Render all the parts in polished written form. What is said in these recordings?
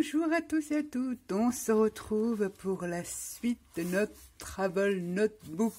Bonjour à tous et à toutes, on se retrouve pour la suite de notre Travel Notebook.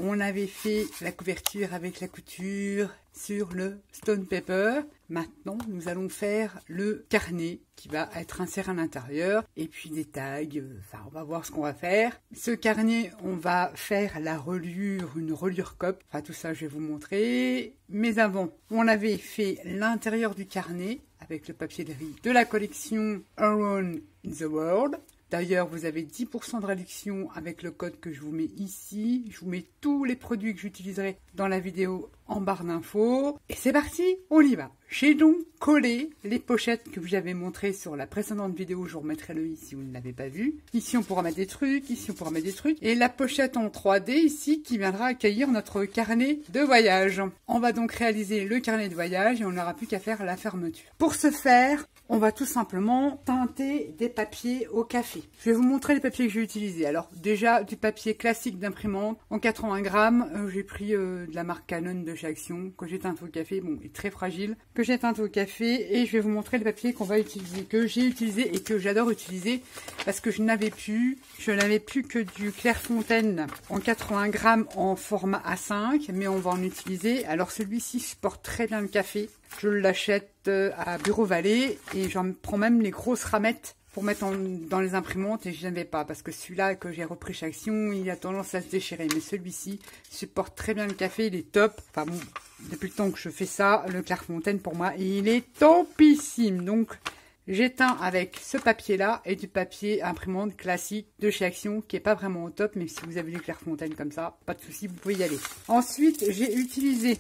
On avait fait la couverture avec la couture sur le Stone Paper. Maintenant, nous allons faire le carnet qui va être inséré à l'intérieur et puis des tags. Enfin, on va voir ce qu'on va faire. Ce carnet, on va faire la reliure, une reliure COP. Enfin, tout ça, je vais vous montrer. Mais avant, on avait fait l'intérieur du carnet avec le papier de riz de la collection Around the World. D'ailleurs, vous avez 10% de réduction avec le code que je vous mets ici. Je vous mets tous les produits que j'utiliserai dans la vidéo en barre d'infos. Et c'est parti, on y va. J'ai donc collé les pochettes que vous avez montrées sur la précédente vidéo. Je vous remettrai le i si vous ne l'avez pas vu. Ici, on pourra mettre des trucs. Ici, on pourra mettre des trucs. Et la pochette en 3D ici qui viendra accueillir notre carnet de voyage. On va donc réaliser le carnet de voyage et on n'aura plus qu'à faire la fermeture. Pour ce faire, on va tout simplement teinter des papiers au café. Je vais vous montrer les papiers que j'ai utilisés. Alors déjà, du papier classique d'imprimante en 80 grammes. J'ai pris de la marque Canon de chez Action que j'ai teinté au café. Bon, il est très fragile. Que j'ai teinté au café et je vais vous montrer le papier qu'on va utiliser, que j'ai utilisé et que j'adore utiliser parce que je n'avais plus que du Clairefontaine en 80 grammes en format A5, mais on va en utiliser. Alors celui-ci supporte très bien le café. Je l'achète à Bureau Vallée et j'en prends même les grosses ramettes pour mettre dans les imprimantes et je n'avais pas parce que celui-là que j'ai repris chez Action, il a tendance à se déchirer. Mais celui-ci supporte très bien le café, il est top. Enfin bon, depuis le temps que je fais ça, le Clairefontaine pour moi, il est topissime. Donc j'éteins avec ce papier-là et du papier imprimante classique de chez Action qui est pas vraiment au top, mais si vous avez du Clairefontaine comme ça, pas de souci, vous pouvez y aller. Ensuite, j'ai utilisé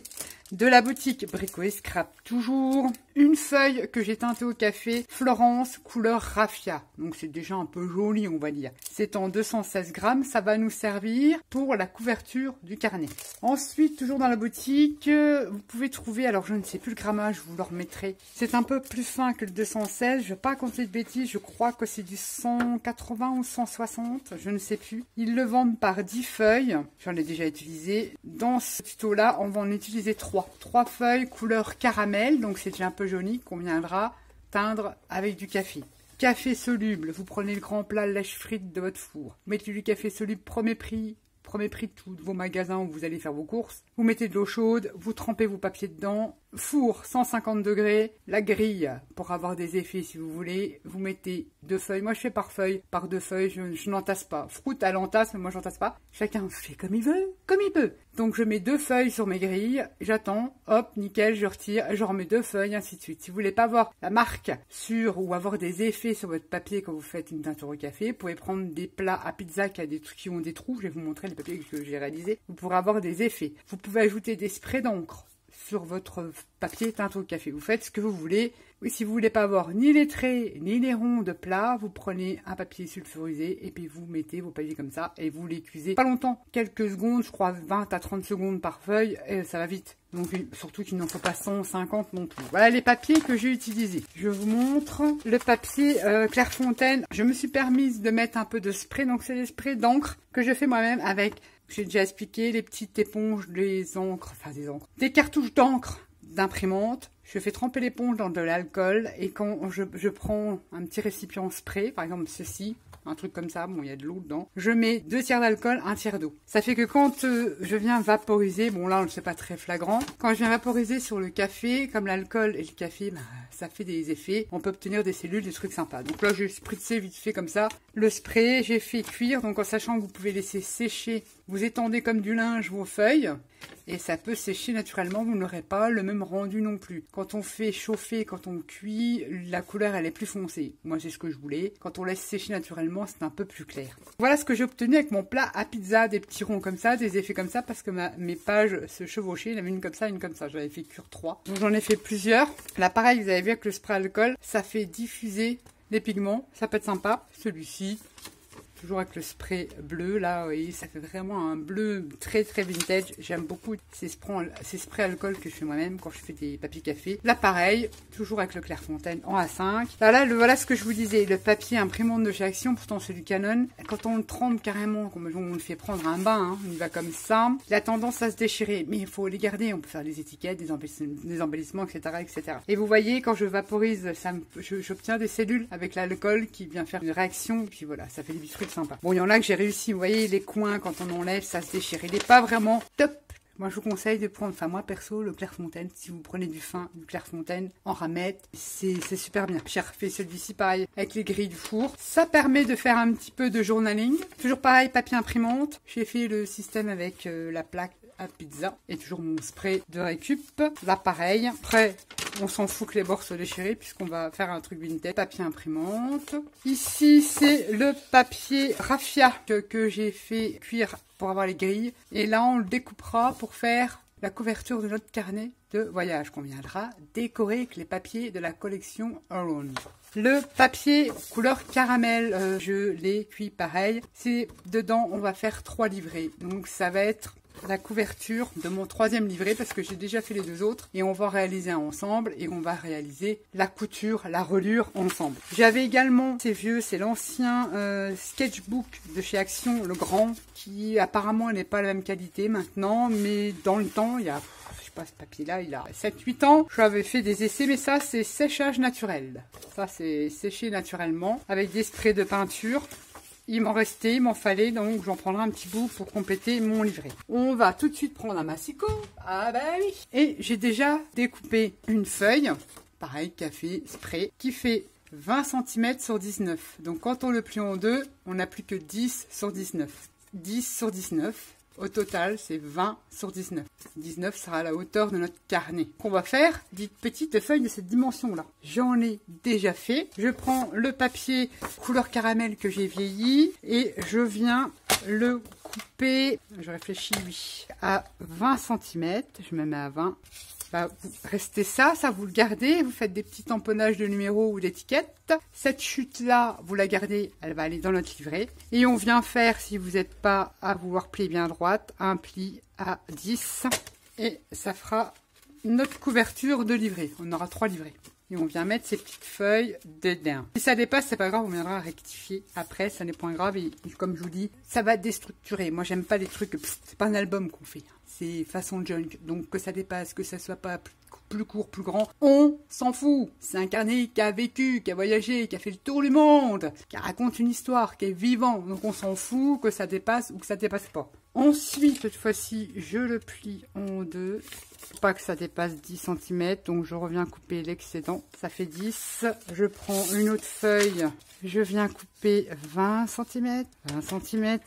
de la boutique Brico et Scrap, toujours une feuille que j'ai teintée au café Florence couleur raffia. Donc c'est déjà un peu joli, on va dire. C'est en 216 grammes, ça va nous servir pour la couverture du carnet. Ensuite, toujours dans la boutique, vous pouvez trouver, alors je ne sais plus le grammage, je vous le remettrai. C'est un peu plus fin que le 216, je ne vais pas compter de bêtises, je crois que c'est du 180 ou 160, je ne sais plus. Ils le vendent par 10 feuilles, j'en ai déjà utilisé. Dans ce tuto-là, on va en utiliser 3. 3 feuilles couleur caramel, donc c'est déjà un peu joli, qu'on viendra teindre avec du café. Café soluble, vous prenez le grand plat lèche frite de votre four. Vous mettez du café soluble premier prix de tous vos magasins où vous allez faire vos courses. Vous mettez de l'eau chaude, vous trempez vos papiers dedans. Four 150 degrés, la grille pour avoir des effets si vous voulez. Vous mettez 2 feuilles. Moi je fais par feuille, par 2 feuilles, je n'entasse pas. Fruit à l'entasse, mais moi j'entasse pas. Chacun fait comme il veut, comme il peut. Donc je mets 2 feuilles sur mes grilles, j'attends, hop, nickel, je retire, je remets 2 feuilles, ainsi de suite. Si vous voulez pas avoir la marque sur ou avoir des effets sur votre papier quand vous faites une teinture au café, vous pouvez prendre des plats à pizza qui ont des trous. Je vais vous montrer les papiers que j'ai réalisés. Vous pourrez avoir des effets. Vous pouvez ajouter des sprays d'encre sur votre papier teint au café. Vous faites ce que vous voulez. Oui, si vous voulez pas avoir ni les traits ni les ronds de plat, vous prenez un papier sulfurisé et puis vous mettez vos papiers comme ça et vous les cuisez pas longtemps, quelques secondes, je crois 20 à 30 secondes par feuille et ça va vite. Donc surtout qu'il n'en faut pas 150 non plus. Voilà les papiers que j'ai utilisés. Je vous montre le papier Clairefontaine. Je me suis permise de mettre un peu de spray, donc c'est des sprays d'encre que je fais moi-même avec, j'ai déjà expliqué, les petites éponges, des encres, des cartouches d'encre d'imprimante. Je fais tremper l'éponge dans de l'alcool et quand je prends un petit récipient spray, par exemple ceci, un truc comme ça, bon il y a de l'eau dedans, je mets 2 tiers d'alcool, 1 tiers d'eau. Ça fait que quand je viens vaporiser, bon là c'est pas très flagrant, quand je viens vaporiser sur le café, comme l'alcool et le café, bah, ça fait des effets, on peut obtenir des cellules, des trucs sympas. Donc là j'ai spritzé vite fait comme ça le spray, j'ai fait cuire, donc en sachant que vous pouvez laisser sécher, vous étendez comme du linge vos feuilles et ça peut sécher naturellement, vous n'aurez pas le même rendu non plus. Quand on fait chauffer, quand on cuit, la couleur elle est plus foncée. Moi c'est ce que je voulais. Quand on laisse sécher naturellement, c'est un peu plus clair. Voilà ce que j'ai obtenu avec mon plat à pizza, des petits ronds comme ça, des effets comme ça, parce que mes pages se chevauchaient. Il y en avait une comme ça, une comme ça. J'avais fait cuire 3. Donc j'en ai fait plusieurs. Là pareil, vous avez vu avec le spray alcool, ça fait diffuser les pigments. Ça peut être sympa. Celui-ci, toujours avec le spray bleu. Là, vous voyez, ça fait vraiment un bleu très très vintage. J'aime beaucoup ces sprays alcool que je fais moi-même quand je fais des papiers café. Là, pareil, toujours avec le Clairefontaine en A5. Là, voilà ce que je vous disais, le papier imprimante de chez Action, pourtant c'est du Canon. Quand on le trempe carrément, comme on le fait prendre un bain, hein, on y va comme ça, il a tendance à se déchirer. Mais il faut les garder, on peut faire des étiquettes, des embellissements, etc., etc. Et vous voyez, quand je vaporise, j'obtiens des cellules avec l'alcool qui vient faire une réaction, et puis voilà, ça fait des trucs sympas. Bon, il y en a que j'ai réussi, vous voyez, les coins, quand on enlève, ça se déchire. Il n'est pas vraiment top. Moi, je vous conseille de prendre, enfin moi perso, le Clairefontaine. Si vous prenez du fin, du Clairefontaine en ramette, c'est super bien. J'ai refait celui-ci pareil avec les grilles du four. Ça permet de faire un petit peu de journaling. Toujours pareil, papier imprimante. J'ai fait le système avec la plaque à pizza et toujours mon spray de récup. Là, pareil. Après, on s'en fout que les bords soient déchirés puisqu'on va faire un truc vintage. Papier imprimante. Ici, c'est le papier raffia que j'ai fait cuire pour avoir les grilles. Et là, on le découpera pour faire la couverture de notre carnet de voyage qu'on viendra décorer avec les papiers de la collection Around. Le papier couleur caramel, je l'ai cuit pareil. C'est dedans, on va faire 3 livrets. Donc, ça va être la couverture de mon 3e livret parce que j'ai déjà fait les 2 autres et on va réaliser un ensemble et on va réaliser la couture, la reliure ensemble. J'avais également, c'est l'ancien sketchbook de chez Action, le grand, qui apparemment n'est pas la même qualité maintenant, mais dans le temps, il y a, je sais pas, ce papier-là, il a 7-8 ans, j'avais fait des essais, mais ça, c'est séchage naturel. Ça, c'est séché naturellement avec des sprays de peinture. Il m'en fallait, donc j'en prendrai un petit bout pour compléter mon livret. On va tout de suite prendre un massicot. Ah bah oui. Et j'ai déjà découpé une feuille, pareil, café, spray, qui fait 20 cm sur 19. Donc quand on le plie en deux, on n'a plus que 10 sur 19. 10 sur 19. Au total, c'est 20 sur 19. 19 sera à la hauteur de notre carnet. On va faire des petites feuilles de cette dimension-là. J'en ai déjà fait. Je prends le papier couleur caramel que j'ai vieilli et je viens le couper, je réfléchis, oui, à 20 cm. Je me mets à 20. Bah, vous restez ça vous le gardez, vous faites des petits tamponnages de numéros ou d'étiquettes. Cette chute-là, vous la gardez, elle va aller dans notre livret. Et on vient faire, si vous n'êtes pas à vouloir plier bien droite, un pli à 10. Et ça fera notre couverture de livret. On aura 3 livrets. Et on vient mettre ces petites feuilles dedans. Si ça dépasse, c'est pas grave, on viendra rectifier après, ça n'est point grave. Et comme je vous dis, ça va déstructurer. Moi, j'aime pas les trucs, c'est pas un album qu'on fait. C'est façon junk. Donc que ça dépasse, que ça soit pas plus court, plus grand, on s'en fout. C'est un carnet qui a vécu, qui a voyagé, qui a fait le tour du monde, qui raconte une histoire, qui est vivant. Donc on s'en fout que ça dépasse ou que ça dépasse pas. Ensuite, cette fois-ci, je le plie en deux. Pas que ça dépasse 10 cm, donc je reviens couper l'excédent. Ça fait 10. Je prends une autre feuille. Je viens couper 20 cm. 20 cm.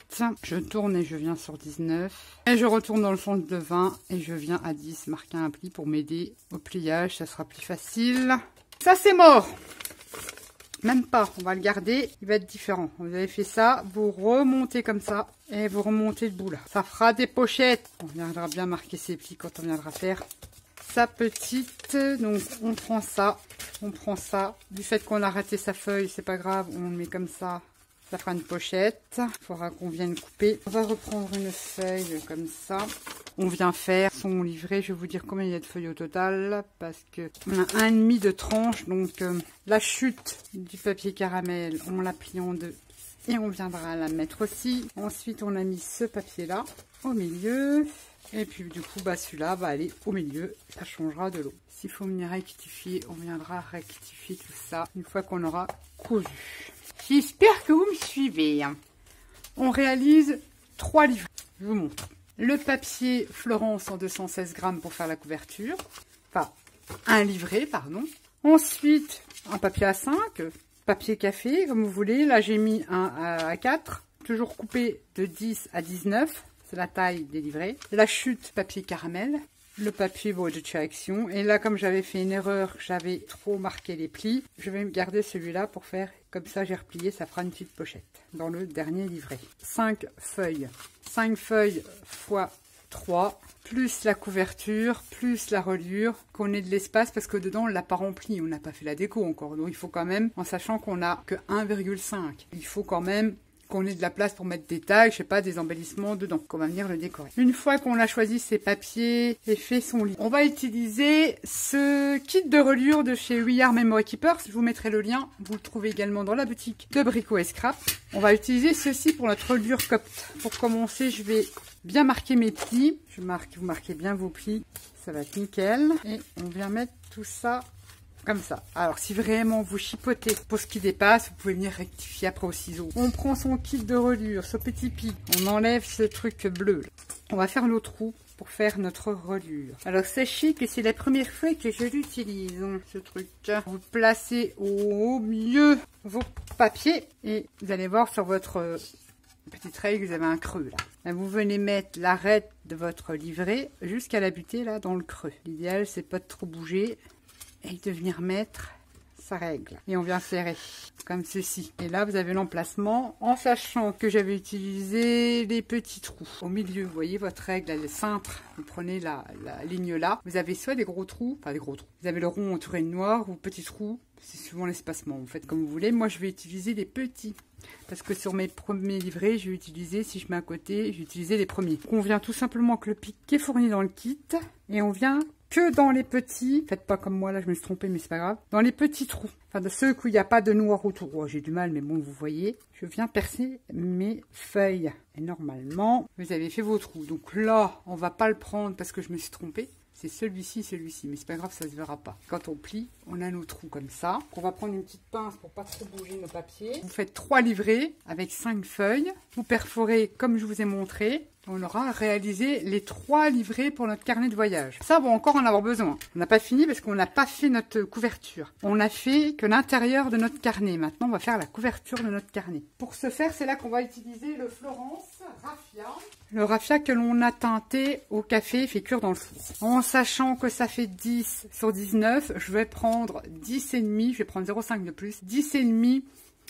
Je tourne et je viens sur 19. Et je retourne dans le sens de 20 et je viens à 10 marquer un pli pour m'aider au pliage. Ça sera plus facile. Ça, c'est mort. Même pas, on va le garder, il va être différent. Vous avez fait ça, vous remontez comme ça et vous remontez le bout là. Ça fera des pochettes. On viendra bien marquer ses plis quand on viendra faire sa petite. Donc on prend ça. Du fait qu'on a raté sa feuille, c'est pas grave, on le met comme ça. Ça fera une pochette. Il faudra qu'on vienne couper. On va reprendre une feuille comme ça. On vient faire son livret. Je vais vous dire combien il y a de feuilles au total. Parce que on a 1,5 de tranche. Donc la chute du papier caramel, on la plie en deux. Et on viendra la mettre aussi. Ensuite, on a mis ce papier-là au milieu. Et puis du coup, bah, celui-là va aller au milieu. Ça changera de l'eau. S'il faut venir rectifier, on viendra rectifier tout ça une fois qu'on aura cousu. J'espère que vous me suivez. On réalise 3 livrets. Je vous montre. Le papier Florence en 216 grammes pour faire la couverture. Enfin, un livret, pardon. Ensuite, un papier A5, papier café, comme vous voulez. Là, j'ai mis un A4. Toujours coupé de 10 à 19. C'est la taille des livrets. La chute, papier caramel. Le papier de chez Action. Et là, comme j'avais fait une erreur, j'avais trop marqué les plis. Je vais garder celui-là pour faire comme ça. J'ai replié, ça fera une petite pochette dans le dernier livret. 5 feuilles. 5 feuilles x 3, plus la couverture, plus la reliure, qu'on ait de l'espace parce que dedans on l'a pas rempli, on n'a pas fait la déco encore. Donc il faut quand même, en sachant qu'on n'a que 1,5, il faut quand même qu'on ait de la place pour mettre des tags, je sais pas, des embellissements dedans, qu'on va venir le décorer. Une fois qu'on a choisi ses papiers et fait son lit, on va utiliser ce kit de reliure de chez We Are Memory Keepers. Je vous mettrai le lien, vous le trouvez également dans la boutique de Brico et Scrap. On va utiliser ceci pour notre reliure copte. Pour commencer, je vais bien marquer mes plis. Vous marquez bien vos plis, ça va être nickel. Et on vient mettre tout ça comme ça. Alors, si vraiment vous chipotez pour ce qui dépasse, vous pouvez venir rectifier après au ciseau. On prend son kit de reliure, ce petit pli. On enlève ce truc bleu. On va faire nos trous pour faire notre reliure. Alors, sachez que c'est la première fois que je l'utilise, ce truc. Vous placez au milieu vos papiers et vous allez voir sur votre petite règle, vous avez un creux là. Vous venez mettre l'arête de votre livret jusqu'à la butée là dans le creux. L'idéal, c'est pas de trop bouger et de venir mettre sa règle. Et on vient serrer comme ceci. Et là, vous avez l'emplacement en sachant que j'avais utilisé les petits trous. Au milieu, vous voyez votre règle, elle est cintre. Vous prenez la ligne là. Vous avez soit des gros trous, pas des gros trous. Vous avez le rond entouré de noir ou petits trous. C'est suivant l'espacement. Vous faites comme vous voulez. Moi, je vais utiliser les petits. Parce que sur mes premiers livrets, je vais utiliser, si je mets à côté, j'ai utilisé les premiers. Donc, on vient tout simplement avec le pic qui est fourni dans le kit. Et on vient que dans les petits, faites pas comme moi là, je me suis trompée, mais c'est pas grave, dans les petits trous, enfin de ceux où il n'y a pas de noir autour. Oh, j'ai du mal, mais bon, vous voyez, je viens percer mes feuilles. Et normalement, vous avez fait vos trous. Donc là, on va pas le prendre parce que je me suis trompée. C'est celui-ci, mais c'est pas grave, ça se verra pas. Quand on plie, on a nos trous comme ça. On va prendre une petite pince pour pas trop bouger nos papiers. Vous faites 3 livrets avec 5 feuilles. Vous perforez comme je vous ai montré. On aura réalisé les 3 livrets pour notre carnet de voyage. Ça, on va encore en avoir besoin. On n'a pas fini parce qu'on n'a pas fait notre couverture. On n'a fait que l'intérieur de notre carnet. Maintenant, on va faire la couverture de notre carnet. Pour ce faire, c'est là qu'on va utiliser le Florence Raffia. Le raffia que l'on a teinté au café fait cuire dans le four. En sachant que ça fait 10 sur 19, je vais prendre 10,5. Je vais prendre 0,5 de plus. 10,5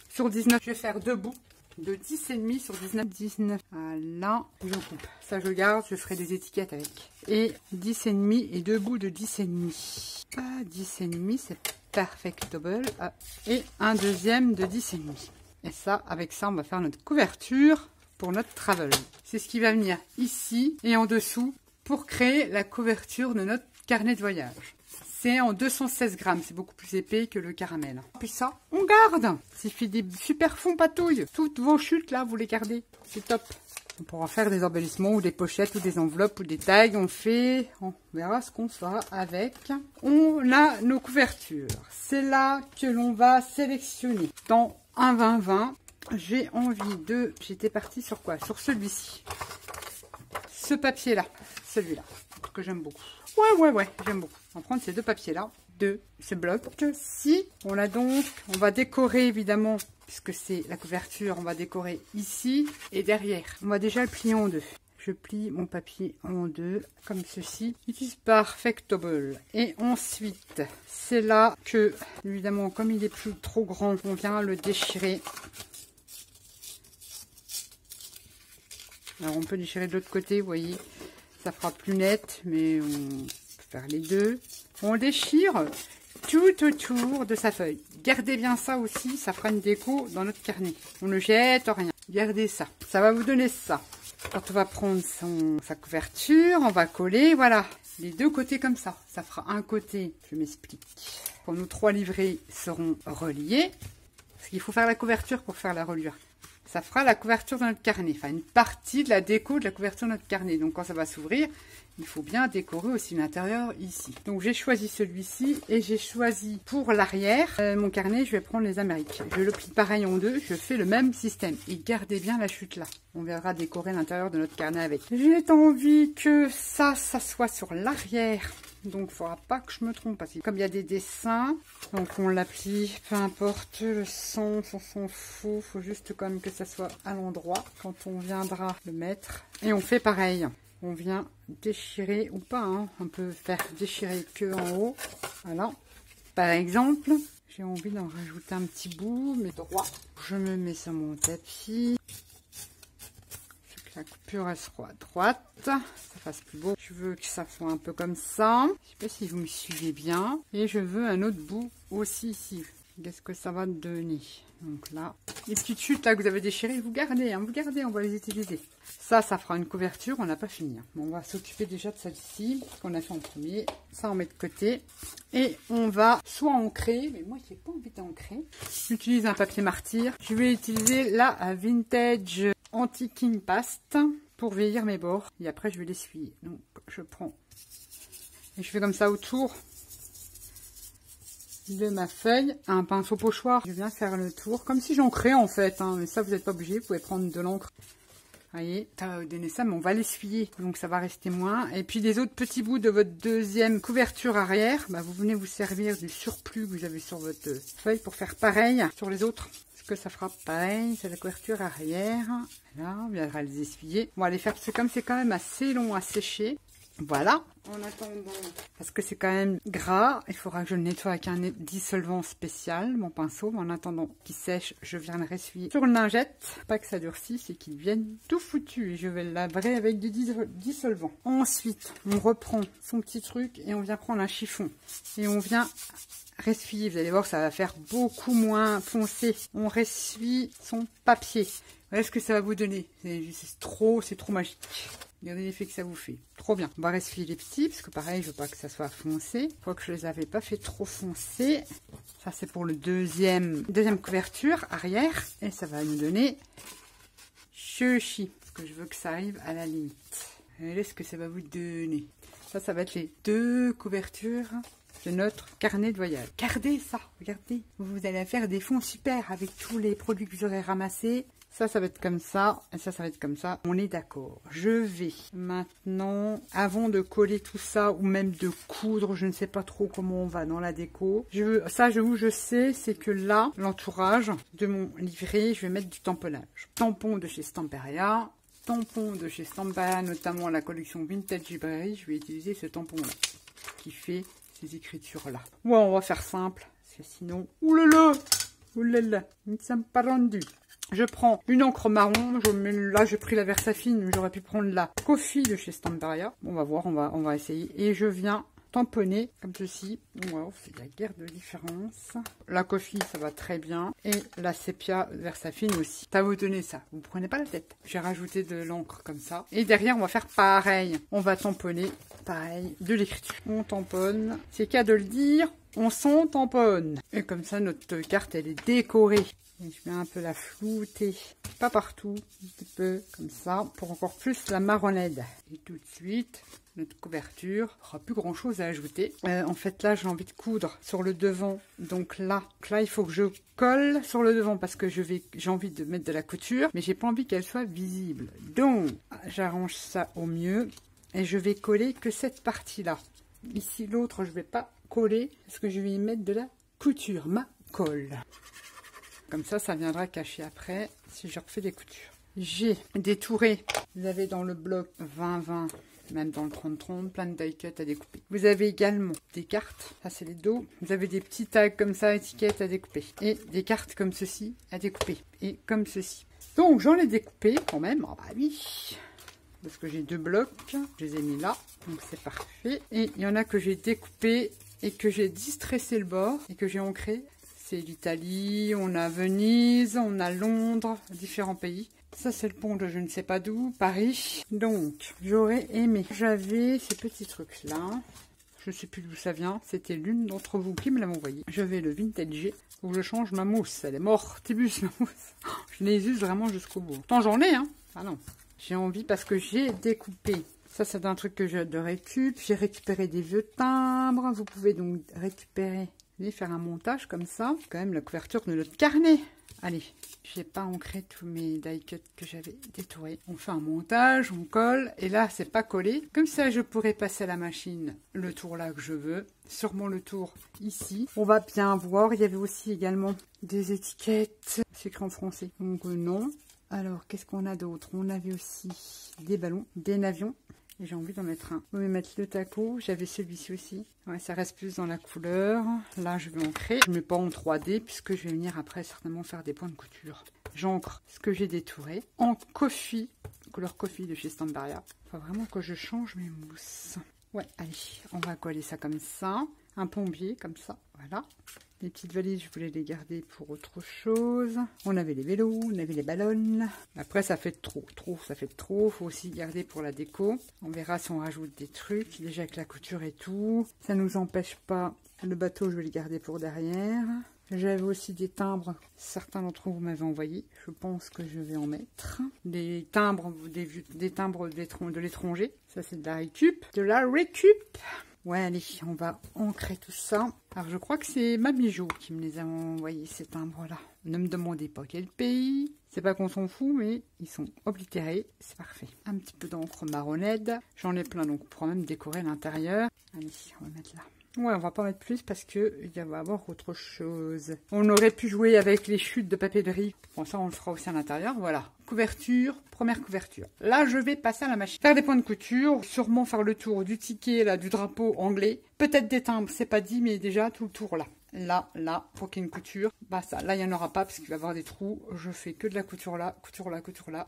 sur 19. Je vais faire 2 bouts. De 10,5 sur 19. Voilà, je coupe. Ça, je garde, je ferai des étiquettes avec. Et 10,5 et 2 bouts de 10,5. 10,5, c'est perfectable. Et un deuxième de 10,5. Et ça, avec ça, on va faire notre couverture pour notre travel. C'est ce qui va venir ici et en dessous pour créer la couverture de notre carnet de voyage. C'est en 216 grammes, c'est beaucoup plus épais que le caramel. Puis ça, on garde. C'est fait des super fonds patouilles. Toutes vos chutes là, vous les gardez. C'est top. On pourra faire des embellissements ou des pochettes ou des enveloppes ou des tags. On verra ce qu'on fera avec. On a nos couvertures. C'est là que l'on va sélectionner. Dans un 20-20, j'ai envie de... J'étais partie sur quoi? Sur celui-ci. Ce papier-là. Celui-là. Que j'aime beaucoup. Ouais, j'aime beaucoup. On va prendre ces 2 papiers-là, de ce bloc. Si on a donc, on va décorer évidemment, puisque c'est la couverture, on va décorer ici et derrière. On va déjà le plier en 2. Je plie mon papier en 2, comme ceci. It is perfectable. Et ensuite, c'est là que, évidemment, comme il est plus trop grand, on vient le déchirer. Alors, on peut déchirer de l'autre côté, vous voyez. Ça fera plus net, mais on peut faire les deux. On déchire tout autour de sa feuille. Gardez bien ça aussi, ça fera une déco dans notre carnet. On ne jette rien. Gardez ça. Ça va vous donner ça. Quand on va prendre sa couverture, on va coller, voilà, les 2 côtés comme ça. Ça fera un côté, je m'explique. Quand nos 3 livrets seront reliés, parce qu'il faut faire la couverture pour faire la reliure. Ça fera la couverture de notre carnet, enfin une partie de la déco de la couverture de notre carnet. Donc quand ça va s'ouvrir, il faut bien décorer aussi l'intérieur ici. Donc j'ai choisi celui-ci et j'ai choisi pour l'arrière, mon carnet, je vais prendre les Amériques. Je le plie pareil en 2, je fais le même système. Et gardez bien la chute là. On verra décorer l'intérieur de notre carnet avec. J'ai envie que ça soit sur l'arrière. Donc, il ne faudra pas que je me trompe. Parce que comme il y a des dessins, donc on l'applique, peu importe le sens, on s'en fout. Il faut juste quand même que ça soit à l'endroit quand on viendra le mettre. Et on fait pareil. On vient déchirer ou pas. Hein. On peut faire déchirer que en haut. Voilà. Par exemple, j'ai envie d'en rajouter un petit bout, mais droit. Je me mets sur mon tapis. La coupure elle sera droite, ça fasse plus beau. Je veux que ça soit un peu comme ça. Je sais pas si vous me suivez bien. Et je veux un autre bout aussi ici. Qu'est-ce que ça va donner? Donc là, les petites chutes là que vous avez déchirées, vous gardez, hein, vous gardez, on va les utiliser. Ça fera une couverture, on n'a pas fini. Bon, on va s'occuper déjà de celle-ci, ce qu'on a fait en premier. Ça, on met de côté. Et on va soit ancrer, mais moi, j'ai pas envie d'ancrer. J'utilise un papier martyr. Je vais utiliser la Vintage Anti-King Paste pour vieillir mes bords. Et après, je vais l'essuyer. Donc, je prends et je fais comme ça autour de ma feuille, un pinceau pochoir. Je viens faire le tour, comme si j'ancrais en fait, hein, mais ça vous n'êtes pas obligé, vous pouvez prendre de l'encre. Vous voyez, ça va vous donner ça, mais on va l'essuyer, donc ça va rester moins. Et puis les autres petits bouts de votre deuxième couverture arrière, bah, vous venez vous servir du surplus que vous avez sur votre feuille pour faire pareil sur les autres. Parce que ça fera pareil, c'est la couverture arrière. Là, on viendra les essuyer. On va les faire, parce que comme c'est quand même assez long à sécher, voilà. En attendant, parce que c'est quand même gras, il faudra que je le nettoie avec un dissolvant spécial, mon pinceau. Mais en attendant qu'il sèche, je viens le ressuyer sur une lingette. Pas que ça durcisse et qu'il vienne tout foutu. Et je vais le laver avec du dissolvant. Ensuite, on reprend son petit truc et on vient prendre un chiffon. Et on vient ressuyer. Vous allez voir, ça va faire beaucoup moins foncé. On ressuie son papier. Voilà ce que ça va vous donner. C'est trop magique. Regardez l'effet que ça vous fait. Trop bien. On va ressuyer les petits, parce que pareil, je veux pas que ça soit foncé. Je crois que je les avais pas fait trop foncés. Ça, c'est pour le deuxième couverture arrière. Et ça va nous donner ceci. Parce que je veux que ça arrive à la limite. Regardez ce que ça va vous donner. Ça va être les deux couvertures de notre carnet de voyage. Regardez ça, regardez. Vous allez faire des fonds super avec tous les produits que vous aurez ramassés. Ça va être comme ça, et ça va être comme ça. On est d'accord. Je vais maintenant, avant de coller tout ça, ou même de coudre, je ne sais pas trop comment on va dans la déco. Je sais, c'est que là, l'entourage de mon livret, je vais mettre du tamponnage. Tampon de chez Stamperia. Tampon de chez Stamperia, notamment la collection Vintage Librairie. Je vais utiliser ce tampon-là, qui fait ces écritures-là. Ouais, on va faire simple, parce que sinon... Oulala, ils ne sont pas rendus. Je prends une encre marron, là j'ai pris la Versafine, mais j'aurais pu prendre la Coffee de chez Stamperia. On va voir, on va essayer. Et je viens tamponner comme ceci. Wow, c'est la guerre de différence. La Coffee, ça va très bien. Et la Sepia Versafine aussi. Ça va vous donner ça, vous prenez pas la tête. J'ai rajouté de l'encre comme ça. Et derrière, on va faire pareil. On va tamponner, pareil, de l'écriture. On tamponne, c'est qu'à de le dire, on s'en tamponne. Et comme ça, notre carte, elle est décorée. Et je vais un peu la flouter, pas partout, un petit peu comme ça, pour encore plus la marronnade. Et tout de suite, notre couverture, il n'y aura plus grand chose à ajouter. En fait, là, j'ai envie de coudre sur le devant. Donc là, il faut que je colle sur le devant parce que j'ai envie de mettre de la couture, mais j'ai pas envie qu'elle soit visible. Donc, j'arrange ça au mieux et je vais coller que cette partie-là. Ici, l'autre, je vais pas coller parce que je vais y mettre de la couture, ma colle. Comme ça, ça viendra cacher après si je refais des coutures. J'ai détouré, vous avez dans le bloc 20-20, même dans le 30-30, plein de die cut à découper. Vous avez également des cartes, ça c'est les dos. Vous avez des petits tags comme ça, étiquettes à découper. Et des cartes comme ceci à découper. Et comme ceci. Donc j'en ai découpé quand même, oh bah oui, parce que j'ai deux blocs, je les ai mis là, donc c'est parfait. Et il y en a que j'ai découpé et que j'ai distressé le bord et que j'ai ancré. C'est l'Italie, on a Venise, on a Londres, différents pays. Ça, c'est le pont de je ne sais pas d'où, Paris. Donc, j'aurais aimé. J'avais ces petits trucs-là. Je ne sais plus d'où ça vient. C'était l'une d'entre vous qui me l'avait envoyé. Je vais le vintager. Faut que je change ma mousse. Elle est mortibus, ma mousse. Je les use vraiment jusqu'au bout. Tant j'en ai, hein. Ah non. J'ai envie parce que j'ai découpé. Ça, c'est un truc que j'ai de récup. J'ai récupéré des vieux timbres. Vous pouvez donc récupérer... et faire un montage comme ça. C'est quand même la couverture de notre carnet. Allez, j'ai pas ancré tous mes die cuts que j'avais détourés. On fait un montage, on colle. Et là, c'est pas collé. Comme ça, je pourrais passer à la machine le tour là que je veux. Sûrement le tour ici. On va bien voir. Il y avait aussi également des étiquettes. C'est écrit en français. Donc non. Alors, qu'est-ce qu'on a d'autre? On avait aussi des ballons, des navions. Et j'ai envie d'en mettre un. Je vais mettre le taco. J'avais celui-ci aussi. Ouais, ça reste plus dans la couleur. Là, je vais ancrer. Je ne mets pas en 3D puisque je vais venir après certainement faire des points de couture. J'ancre ce que j'ai détouré en coffee, couleur coffee de chez Stamperia. Il faut vraiment que je change mes mousses. Ouais, allez, on va coller ça comme ça. un plombier comme ça, voilà. Les petites valises, je voulais les garder pour autre chose. On avait les vélos, on avait les ballons. Après, ça fait trop, ça fait trop. Faut aussi garder pour la déco. On verra si on rajoute des trucs. Déjà avec la couture et tout. Ça nous empêche pas. Le bateau, je vais le garder pour derrière. J'avais aussi des timbres. Certains d'entre vous m'avaient envoyé. Je pense que je vais en mettre. Des timbres, des timbres de l'étranger. Ça, c'est de la récup. De la récup. Ouais, allez, on va ancrer tout ça. Alors, je crois que c'est ma bijou qui me les a envoyés, ces timbres-là. Ne me demandez pas quel pays. C'est pas qu'on s'en fout, mais ils sont oblitérés. C'est parfait. Un petit peu d'encre marronette. J'en ai plein, donc on pourra même décorer l'intérieur. Allez, on va mettre là. Ouais, on va pas mettre plus parce que il va y avoir autre chose. On aurait pu jouer avec les chutes de papier de riz. Bon, ça, on le fera aussi à l'intérieur. Voilà. Couverture, première couverture. Là, je vais passer à la machine. Faire des points de couture, sûrement faire le tour du ticket, là, du drapeau anglais. Peut-être des timbres, c'est pas dit, mais déjà tout le tour là. Là, pour qu'il y ait une couture. Bah ça, là, il n'y en aura pas parce qu'il va y avoir des trous. Je fais que de la couture là,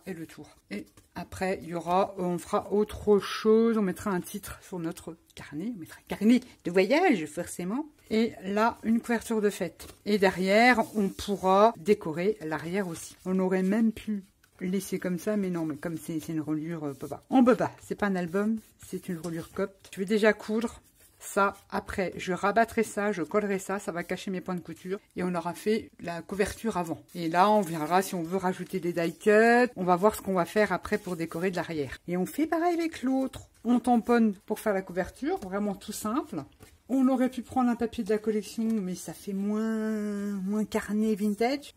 et le tour. Et après, il y aura, on fera autre chose. On mettra un titre sur notre carnet. On mettra carnet de voyage, forcément. Et là, une couverture de fête. Et derrière, on pourra décorer l'arrière aussi. On aurait même pu laisser comme ça, mais non, mais comme c'est une reliure Boba. En Boba, c'est pas un album, c'est une reliure copte. Je vais déjà coudre. Ça, après, je rabattrai ça, je collerai ça, ça va cacher mes points de couture. Et on aura fait la couverture avant. Et là, on verra si on veut rajouter des die cuts. On va voir ce qu'on va faire après pour décorer de l'arrière. Et on fait pareil avec l'autre. On tamponne pour faire la couverture, vraiment tout simple. On aurait pu prendre un papier de la collection, mais ça fait moins carnet vintage.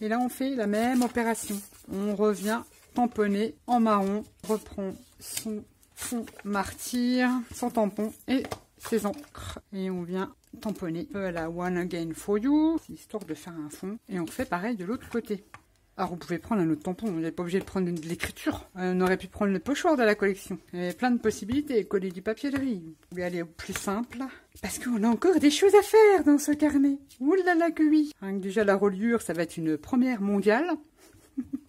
Et là, on fait la même opération. On revient tamponner en marron, reprend son fond martyr, son tampon et ses encres. Et on vient tamponner la One Again For You, histoire de faire un fond. Et on fait pareil de l'autre côté. Alors, vous pouvez prendre un autre tampon, on n'est pas obligé de prendre de l'écriture. On aurait pu prendre le pochoir de la collection. Il y avait plein de possibilités, coller du papier de riz. Vous pouvez aller au plus simple. Parce qu'on a encore des choses à faire dans ce carnet. Ouh là là que oui. Rien que déjà la reliure, ça va être une première mondiale.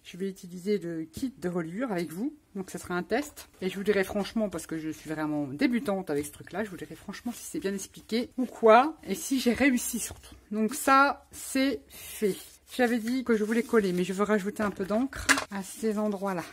Je vais utiliser le kit de reliure avec vous. Donc ça sera un test. Et je vous dirai franchement, parce que je suis vraiment débutante avec ce truc-là, je vous dirai franchement si c'est bien expliqué ou quoi. Et si j'ai réussi surtout. Donc ça, c'est fait. J'avais dit que je voulais coller, mais je veux rajouter un peu d'encre à ces endroits-là.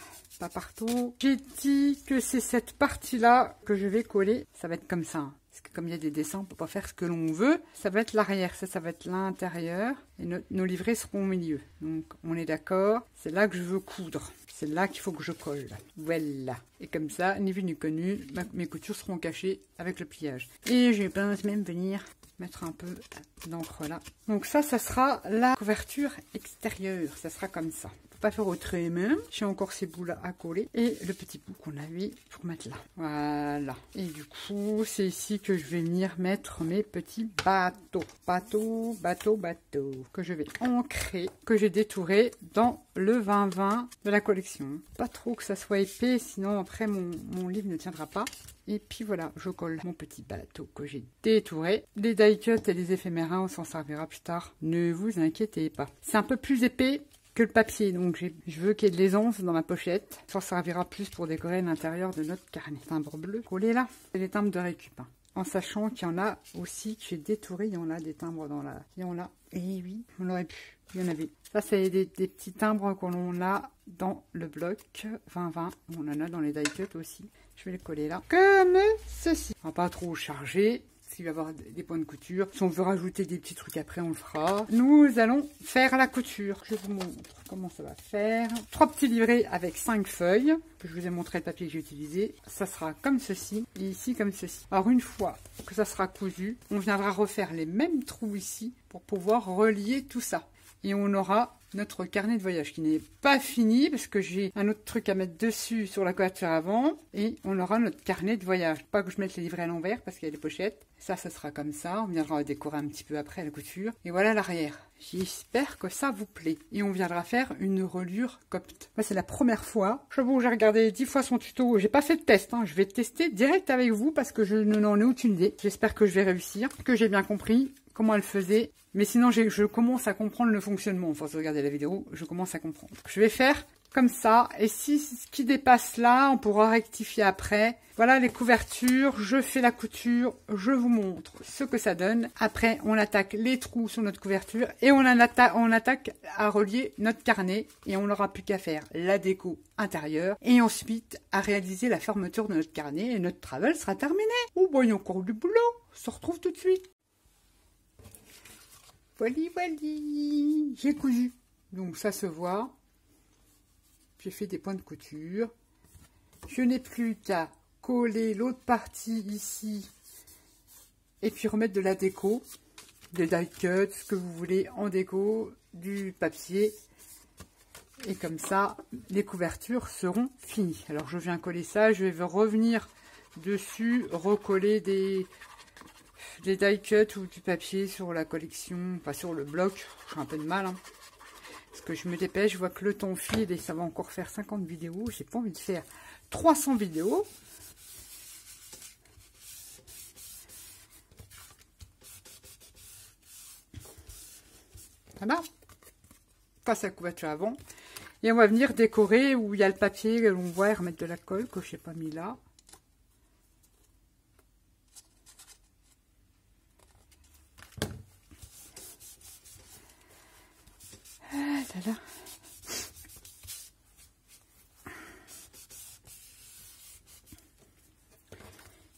Pas partout. J'ai dit que c'est cette partie-là que je vais coller. Ça va être comme ça. Parce que comme il y a des dessins, on ne peut pas faire ce que l'on veut. Ça va être l'arrière, ça va être l'intérieur. Et nos livrets seront au milieu. Donc on est d'accord. C'est là que je veux coudre. C'est là qu'il faut que je colle. Voilà. Et comme ça, ni vu ni connu, mes coutures seront cachées avec le pliage. Et je pense même venir mettre un peu d'encre là. Donc ça sera la couverture extérieure. Ça sera comme ça. Pas faire autrement. J'ai encore ces bouts là à coller et le petit bout qu'on avait pour mettre là. Voilà. Et du coup, c'est ici que je vais venir mettre mes petits bateaux. Bateaux que je vais ancrer, que j'ai détouré dans le 2020 de la collection. Pas trop que ça soit épais, sinon après mon livre ne tiendra pas. Et puis voilà, je colle mon petit bateau que j'ai détouré. Les die cuts et les éphémérins, on s'en servira plus tard. Ne vous inquiétez pas. C'est un peu plus épais que le papier, donc je veux qu'il y ait de l'aisance dans ma pochette. Ça servira plus pour décorer l'intérieur de notre carnet. Timbre bleu collé là, c'est des timbres de récup. En sachant qu'il y en a aussi que j'ai détouré, il y en a des timbres dans la... Il y en a, et oui, on aurait pu, il y en avait. Ça c'est des petits timbres qu'on a dans le bloc 2020, on en a dans les die cuts aussi. Je vais les coller là, comme ceci. On va pas trop charger. S'il va y avoir des points de couture. Si on veut rajouter des petits trucs après, on le fera. Nous allons faire la couture. Je vous montre comment ça va faire. 3 petits livrets avec 5 feuilles. Je vous ai montré le papier que j'ai utilisé. Ça sera comme ceci et ici comme ceci. Alors une fois que ça sera cousu, on viendra refaire les mêmes trous ici pour pouvoir relier tout ça. Et on aura notre carnet de voyage qui n'est pas fini parce que j'ai un autre truc à mettre dessus sur la couverture avant et on aura notre carnet de voyage. Pas que je mette les livrets à l'envers parce qu'il y a des pochettes. Ça sera comme ça. On viendra décorer un petit peu après la couture. Et voilà l'arrière. J'espère que ça vous plaît. Et on viendra faire une reliure copte. Moi, c'est la première fois. Je vous, j'ai regardé 10 fois son tuto. J'ai pas fait de test. Je vais tester direct avec vous parce que je n'en ai aucune idée. J'espère que je vais réussir, que j'ai bien compris comment elle faisait. Mais sinon, je commence à comprendre le fonctionnement. Enfin, si vous regardez la vidéo, je commence à comprendre. Je vais faire comme ça. Et si ce qui dépasse là, on pourra rectifier après. Voilà les couvertures, je fais la couture, je vous montre ce que ça donne. Après, on attaque les trous sur notre couverture et on attaque à relier notre carnet. Et on n'aura plus qu'à faire la déco intérieure et ensuite à réaliser la fermeture de notre carnet et notre travel sera terminé. Oh, bah, il y a encore du boulot, on se retrouve tout de suite. Voilà, j'ai cousu. Donc ça se voit. J'ai fait des points de couture. Je n'ai plus qu'à coller l'autre partie ici et puis remettre de la déco, des die cuts, ce que vous voulez en déco, du papier. Et comme ça, les couvertures seront finies. Alors je viens coller ça, je vais revenir dessus, recoller des die cuts ou du papier sur la collection, enfin sur le bloc. J'ai un peu de mal, hein. Parce que je me dépêche, je vois que le temps file et ça va encore faire 50 vidéos. J'ai pas envie de faire 300 vidéos. Voilà. Passe la couverture avant. Et on va venir décorer où il y a le papier que l'on voit et remettre de la colle que je n'ai pas mis là. Ah là là.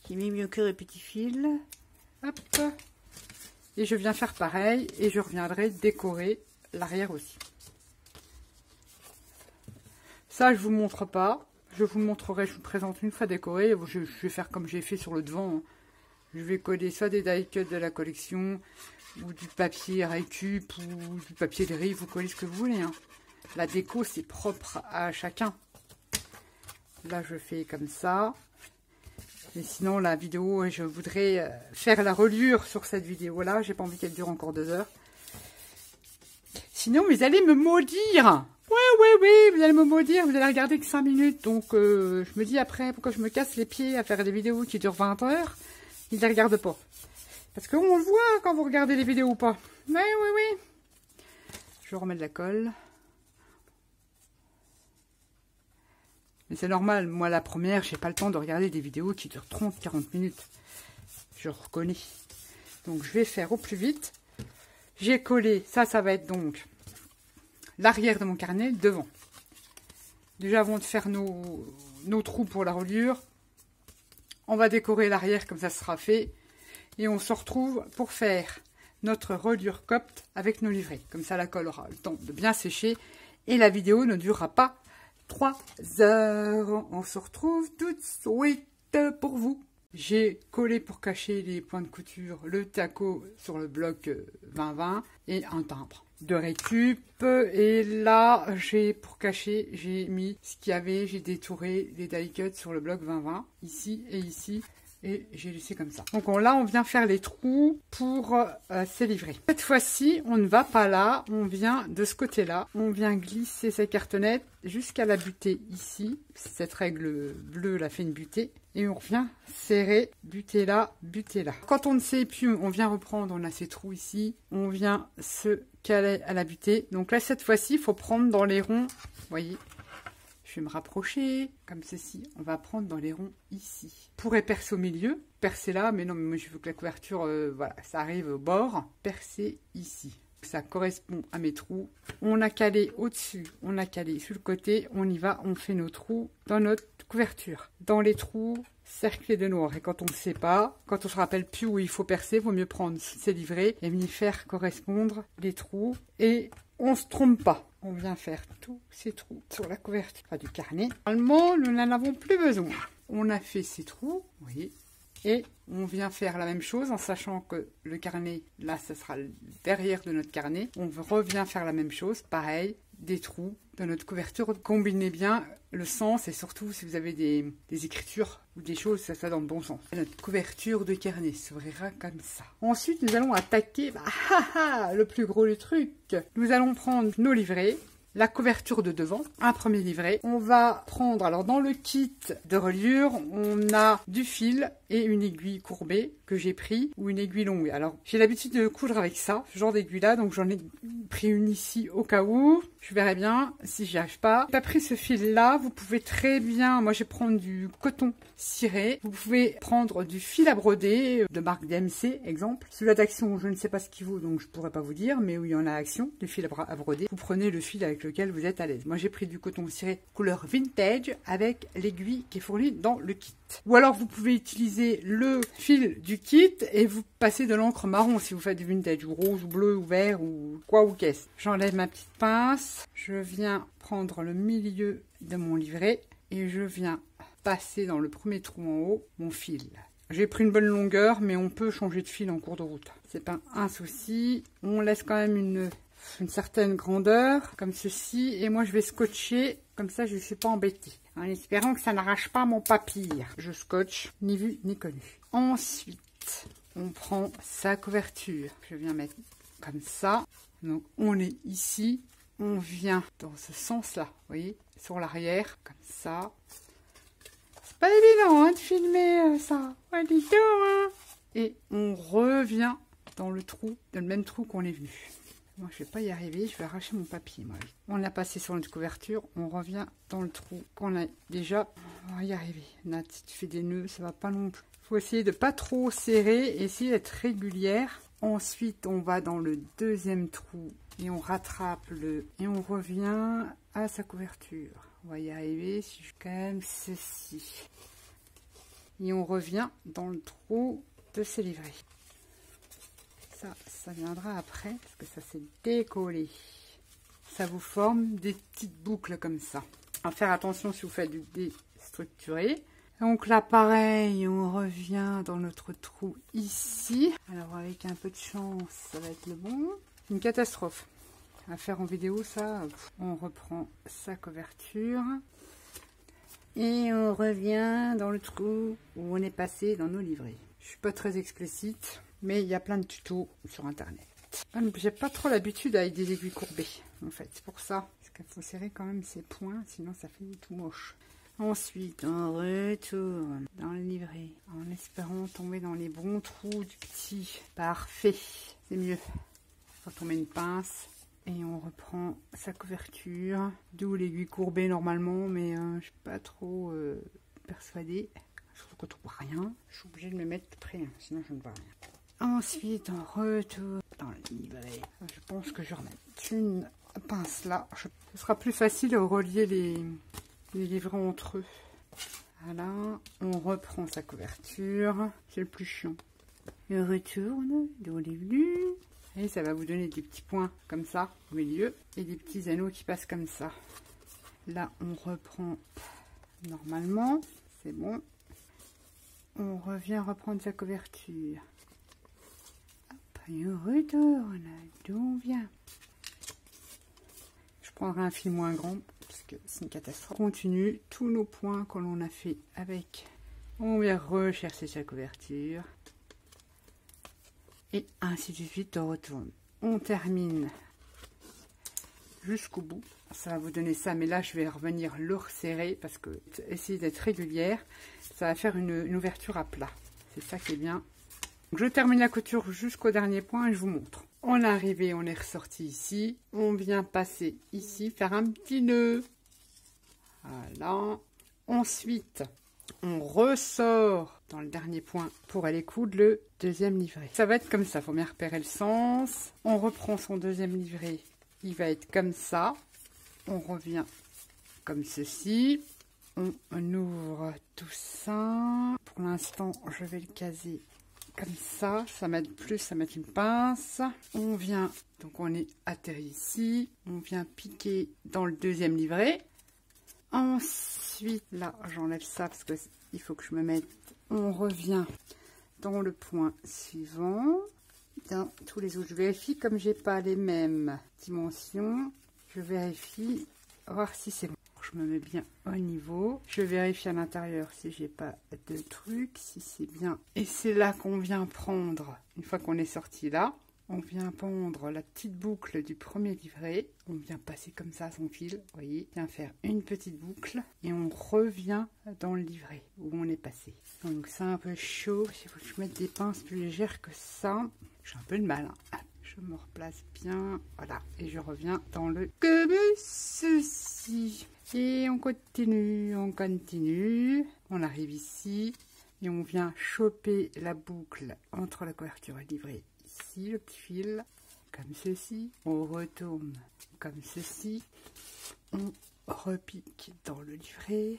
J'ai mis mieux que le petit fil. Hop. Et je viens faire pareil et je reviendrai décorer l'arrière aussi. Ça, je vous montre pas. Je vous montrerai, je vous présente une fois décoré. Je vais faire comme j'ai fait sur le devant. Je vais coller soit des die cuts de la collection ou du papier récup ou du papier de riz. Vous collez ce que vous voulez, hein. La déco, c'est propre à chacun. Là, je fais comme ça. Et sinon, la vidéo, je voudrais faire la reliure sur cette vidéo-là. J'ai pas envie qu'elle dure encore 2 heures. Sinon, vous allez me maudire. Oui, vous allez me maudire. Vous allez regarder que 5 minutes. Donc, je me dis après, pourquoi je me casse les pieds à faire des vidéos qui durent 20 heures. Ils ne les regardent pas. Parce qu'on le voit quand vous regardez les vidéos ou pas. Oui. Je remets de la colle. Mais c'est normal, moi la première, j'ai pas le temps de regarder des vidéos qui durent 30-40 minutes. Je reconnais. Donc je vais faire au plus vite. J'ai collé, ça va être donc l'arrière de mon carnet devant. Déjà avant de faire nos trous pour la reliure, on va décorer l'arrière comme ça sera fait. Et on se retrouve pour faire notre reliure copte avec nos livrets. Comme ça la colle aura le temps de bien sécher et la vidéo ne durera pas 3 heures. On se retrouve tout de suite pour vous. J'ai collé pour cacher les points de couture le taco sur le bloc 20-20 et un timbre de récup. Et là, pour cacher, j'ai mis ce qu'il y avait. J'ai détouré les die cuts sur le bloc 20-20 ici et ici. Et j'ai laissé comme ça. Donc là, on vient faire les trous pour ces livrets. Cette fois-ci, on ne va pas là. On vient de ce côté-là. On vient glisser ces cartonnettes jusqu'à la butée ici. Cette règle bleue la fait une butée. Et on revient serrer, buter là, buter là. Quand on ne sait plus, on vient reprendre. On a ces trous ici. On vient se caler à la butée. Donc là, cette fois-ci, il faut prendre dans les ronds. Vous voyez ? Je vais me rapprocher, comme ceci. On va prendre dans les ronds ici. On pourrait percer au milieu, percer là, mais non, mais moi je veux que la couverture, voilà, ça arrive au bord. Percer ici. Ça correspond à mes trous. On a calé au-dessus, on a calé sur le côté. On y va, on fait nos trous dans notre couverture. Dans les trous, cerclés de noir. Et quand on ne sait pas, quand on se rappelle plus où il faut percer, il vaut mieux prendre ces livrets et venir faire correspondre les trous. Et on ne se trompe pas. On vient faire tous ces trous sur la couverture du carnet. Normalement, nous n'en avons plus besoin. On a fait ces trous, vous voyez, et on vient faire la même chose en sachant que le carnet, là, ça sera derrière de notre carnet. On revient faire la même chose, pareil, des trous de notre couverture. Combinez bien le sens et surtout si vous avez des écritures ou des choses, ça soit dans le bon sens. Notre couverture de carnet s'ouvrira comme ça. Ensuite, nous allons attaquer le plus gros du truc. Nous allons prendre nos livrets, la couverture de devant, un premier livret. On va prendre, alors dans le kit de reliure, on a du fil et une aiguille courbée que j'ai pris ou une aiguille longue. Alors j'ai l'habitude de coudre avec ça, ce genre d'aiguille là, donc j'en ai pris une ici au cas où. Je verrai bien si j'y arrive pas. J'ai pas pris ce fil là, vous pouvez très bien, moi je vais prendre du coton ciré. Vous pouvez prendre du fil à broder de marque DMC, exemple. Celui-là d'Action, je ne sais pas ce qu'il vaut, donc je pourrais pas vous dire, mais oui, il y en a Action, du fil à broder. Vous prenez le fil avec lequel vous êtes à l'aise. Moi j'ai pris du coton ciré couleur vintage avec l'aiguille qui est fournie dans le kit. Ou alors vous pouvez utiliser le fil du kit et vous passez de l'encre marron si vous faites du vintage, ou rouge, ou bleu, ou vert, ou quoi ou qu'est-ce. J'enlève ma petite pince, je viens prendre le milieu de mon livret et je viens passer dans le premier trou en haut mon fil. J'ai pris une bonne longueur, mais on peut changer de fil en cours de route. C'est pas un souci. On laisse quand même une certaine grandeur, comme ceci. Et moi, je vais scotcher, comme ça, je ne suis pas embêtée. En espérant que ça n'arrache pas mon papier. Je scotche, ni vu, ni connu. Ensuite, on prend sa couverture. Je viens mettre comme ça. Donc, on est ici. On vient dans ce sens-là, vous voyez, sur l'arrière, comme ça. C'est pas évident hein, de filmer ça. Ouais, dis donc, hein. Et on revient dans le trou, dans le même trou qu'on est venu. Moi, je vais pas y arriver, je vais arracher mon papier, moi. On l'a passé sur notre couverture, on revient dans le trou qu'on a déjà. On va y arriver. Nat, si tu fais des nœuds, ça va pas non plus. Faut essayer de pas trop serrer, essayer d'être régulière. Ensuite, on va dans le deuxième trou et on rattrape le... Et on revient à sa couverture. On va y arriver si je calme ceci. Et on revient dans le trou de ses livrets. Ça viendra après, parce que ça s'est décollé. Ça vous forme des petites boucles comme ça. À faire attention si vous faites du déstructuré. Donc là, pareil, on revient dans notre trou ici. Alors, avec un peu de chance, ça va être le bon. Une catastrophe. À faire en vidéo, ça, on reprend sa couverture. Et on revient dans le trou où on est passé dans nos livrets. Je suis pas très explicite, mais il y a plein de tutos sur internet. J'ai pas trop l'habitude avec des aiguilles courbées, en fait, c'est pour ça. Parce qu'il faut serrer quand même ses points, sinon ça fait tout moche. Ensuite, on retourne dans le livret, en espérant tomber dans les bons trous du petit. Parfait, c'est mieux. Quand on met une pince, et on reprend sa couverture, d'où l'aiguille courbée normalement, mais je suis pas trop persuadée. Surtout quand on voit rien, je suis obligée de me mettre près, hein, sinon je ne vois rien. Ensuite, on retourne dans le livret. Je pense que je vais remettre une pince là. Ce sera plus facile de relier les livrets entre eux. Voilà, on reprend sa couverture. C'est le plus chiant. On retourne d'où on est venu. Et ça va vous donner des petits points comme ça au milieu et des petits anneaux qui passent comme ça. Là, on reprend normalement. C'est bon. On revient reprendre sa couverture. Hop, et on retourne d'où on vient. Je prendrai un fil moins grand parce que c'est une catastrophe. On continue tous nos points que l'on a fait avec. On vient rechercher sa couverture. Et ainsi de suite, on retourne. On termine jusqu'au bout. Ça va vous donner ça, mais là, je vais revenir le resserrer parce que essayer d'être régulière, ça va faire une ouverture à plat. C'est ça qui est bien. Donc, je termine la couture jusqu'au dernier point et je vous montre. On est arrivé, on est ressorti ici. On vient passer ici, faire un petit nœud. Voilà. Ensuite, on ressort dans le dernier point pour aller coudre le deuxième livret. Ça va être comme ça, il faut bien repérer le sens. On reprend son deuxième livret, il va être comme ça. On revient comme ceci. On ouvre tout ça. Pour l'instant, je vais le caser comme ça. Ça m'aide plus à mettre une pince. On vient, donc on est atterri ici. On vient piquer dans le deuxième livret. Ensuite, là, j'enlève ça parce que il faut que je me mette. On revient dans le point suivant. Dans tous les autres, je vérifie comme j'ai pas les mêmes dimensions. Je vérifie, voir si c'est bon. Je me mets bien au niveau. Je vérifie à l'intérieur si j'ai pas de trucs, si c'est bien. Et c'est là qu'on vient prendre. Une fois qu'on est sorti là, on vient pendre la petite boucle du premier livret. On vient passer comme ça son fil, vous voyez. On vient faire une petite boucle et on revient dans le livret où on est passé. Donc c'est un peu chaud, il faut que je mette des pinces plus légères que ça. J'ai un peu de mal, hein. Je me replace bien, voilà, et je reviens dans le comme ceci. Et on continue, on arrive ici et on vient choper la boucle entre la couverture et le livret. Ici, le petit fil, comme ceci, on retourne comme ceci, on repique dans le livret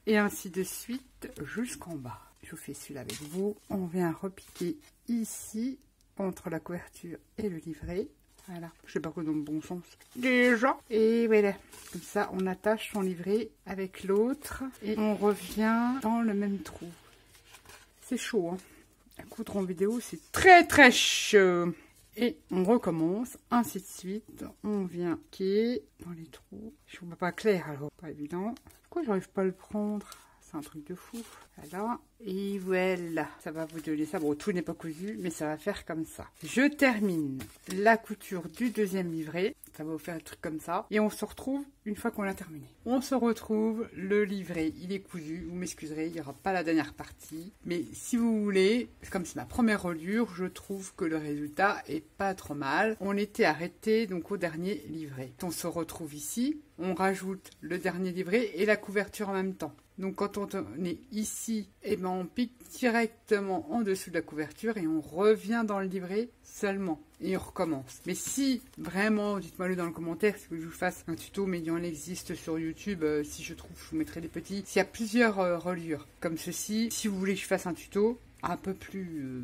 et ainsi de suite jusqu'en bas. Je vous fais celui-là avec vous, on vient repiquer ici entre la couverture et le livret. Voilà, je sais pas quoi dans le bon sens déjà. Et voilà, comme ça on attache son livret avec l'autre et on revient dans le même trou. C'est chaud, hein. À coudre en vidéo, c'est très chaud. Et on recommence, ainsi de suite. On vient piquer dans les trous. Je ne vois pas clair alors, pas évident. Pourquoi j'arrive pas à le prendre? C'est un truc de fou. Voilà. Et voilà. Ça va vous donner ça. Bon, tout n'est pas cousu, mais ça va faire comme ça. Je termine la couture du deuxième livret. Ça va vous faire un truc comme ça. Et on se retrouve une fois qu'on l'a terminé. On se retrouve. Le livret, il est cousu. Vous m'excuserez, il n'y aura pas la dernière partie. Mais si vous voulez, comme c'est ma première reliure, je trouve que le résultat est pas trop mal. On était arrêté donc au dernier livret. On se retrouve ici. On rajoute le dernier livret et la couverture en même temps. Donc quand on est ici, eh ben on pique directement en dessous de la couverture et on revient dans le livret seulement. Et on recommence. Mais si vraiment, dites-moi le dans le commentaire, si vous voulez que je vous fasse un tuto, mais il en existe sur YouTube, si je trouve, je vous mettrai les petits. S'il y a plusieurs reliures comme ceci, si vous voulez que je fasse un tuto, un peu plus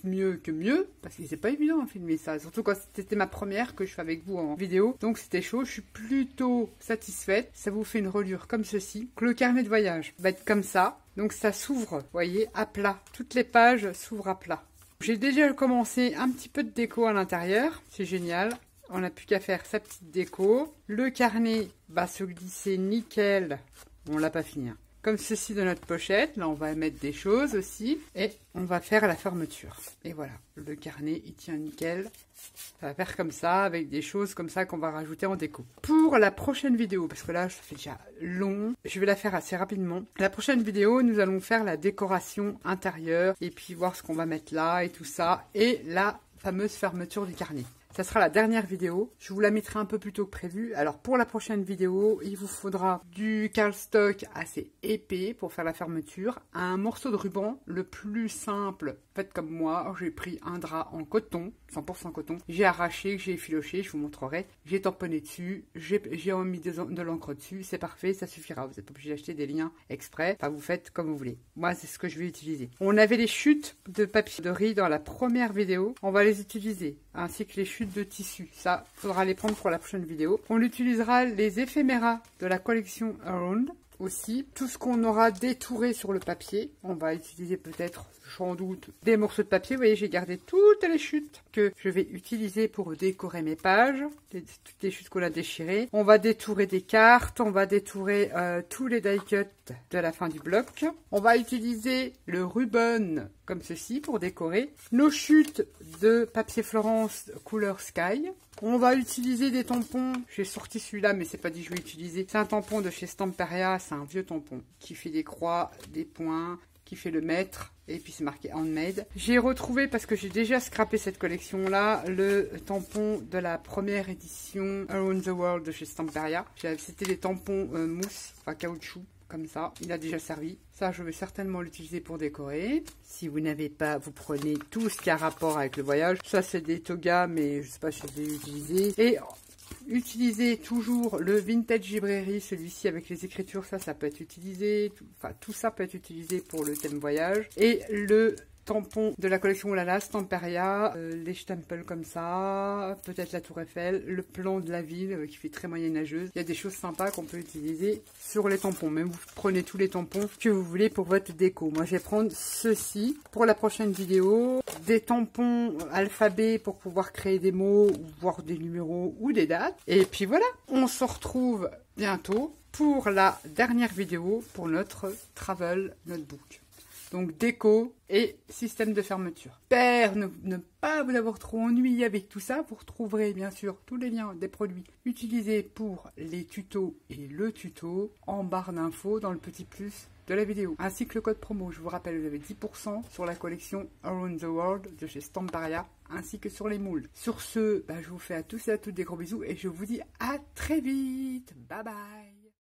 mieux que mieux, parce que c'est pas évident à filmer ça, surtout quand c'était ma première que je fais avec vous en vidéo, donc c'était chaud. Je suis plutôt satisfaite. Ça vous fait une reliure comme ceci. Le carnet de voyage va être comme ça, donc ça s'ouvre, vous voyez, à plat. Toutes les pages s'ouvrent à plat. J'ai déjà commencé un petit peu de déco à l'intérieur, c'est génial. On n'a plus qu'à faire sa petite déco. Le carnet va se glisser nickel. Bon, on l'a pas fini, hein. Comme ceci de notre pochette. Là, on va mettre des choses aussi. Et on va faire la fermeture. Et voilà, le carnet, il tient nickel. Ça va faire comme ça, avec des choses comme ça qu'on va rajouter en déco. Pour la prochaine vidéo, parce que là, ça fait déjà long, je vais la faire assez rapidement. La prochaine vidéo, nous allons faire la décoration intérieure. Et puis voir ce qu'on va mettre là et tout ça. Et la fameuse fermeture du carnet. Ça sera la dernière vidéo. Je vous la mettrai un peu plus tôt que prévu. Alors pour la prochaine vidéo, il vous faudra du cardstock assez épais pour faire la fermeture. Un morceau de ruban, le plus simple, faites comme moi. J'ai pris un drap en coton, 100% coton. J'ai arraché, j'ai effiloché, je vous montrerai. J'ai tamponné dessus, j'ai mis de l'encre dessus. C'est parfait, ça suffira. Vous n'êtes pas obligé d'acheter des liens exprès. Enfin, vous faites comme vous voulez. Moi, c'est ce que je vais utiliser. On avait les chutes de papier de riz dans la première vidéo. On va les utiliser, ainsi que les chutes de tissu. Ça, faudra les prendre pour la prochaine vidéo. On utilisera les éphéméras de la collection Around aussi. Tout ce qu'on aura détouré sur le papier. On va utiliser peut-être, j'en doute, des morceaux de papier. Vous voyez, j'ai gardé toutes les chutes que je vais utiliser pour décorer mes pages. Toutes les chutes qu'on a déchirées. On va détourer des cartes. On va détourer tous les die cuts de la fin du bloc. On va utiliser le ruban comme ceci pour décorer. Nos chutes de papier Florence couleur Sky. On va utiliser des tampons. J'ai sorti celui-là, mais c'est pas dit que je vais utiliser. C'est un tampon de chez Stamperia. C'est un vieux tampon qui fait des croix, des points, qui fait le mètre. Et puis c'est marqué handmade. J'ai retrouvé, parce que j'ai déjà scrappé cette collection-là, le tampon de la première édition Around the World de chez Stamperia. C'était des tampons mousse, enfin caoutchouc. Comme ça, il a déjà servi. Ça, je vais certainement l'utiliser pour décorer. Si vous n'avez pas, vous prenez tout ce qui a rapport avec le voyage. Ça, c'est des togas, mais je sais pas si je vais utiliser. Et utilisez toujours le Vintage Librairie, celui-ci avec les écritures. Ça peut être utilisé. Enfin, tout ça peut être utilisé pour le thème voyage. Et le tampon de la collection Olala, Stamperia, les stempels comme ça, peut-être la Tour Eiffel, le plan de la ville qui fait très moyenâgeuse. Il y a des choses sympas qu'on peut utiliser sur les tampons. Même vous prenez tous les tampons que vous voulez pour votre déco. Moi, je vais prendre ceci pour la prochaine vidéo. Des tampons alphabet pour pouvoir créer des mots, ou voir des numéros ou des dates. Et puis voilà, on se retrouve bientôt pour la dernière vidéo pour notre Travel Notebook. Donc déco et système de fermeture. J'espère ne pas vous avoir trop ennuyé avec tout ça. Vous retrouverez bien sûr tous les liens des produits utilisés pour les tutos et le tuto en barre d'infos dans le petit plus de la vidéo. Ainsi que le code promo. Je vous rappelle, vous avez 10% sur la collection Around the World de chez Stamparia, ainsi que sur les moules. Sur ce, je vous fais à tous et à toutes des gros bisous et je vous dis à très vite. Bye bye.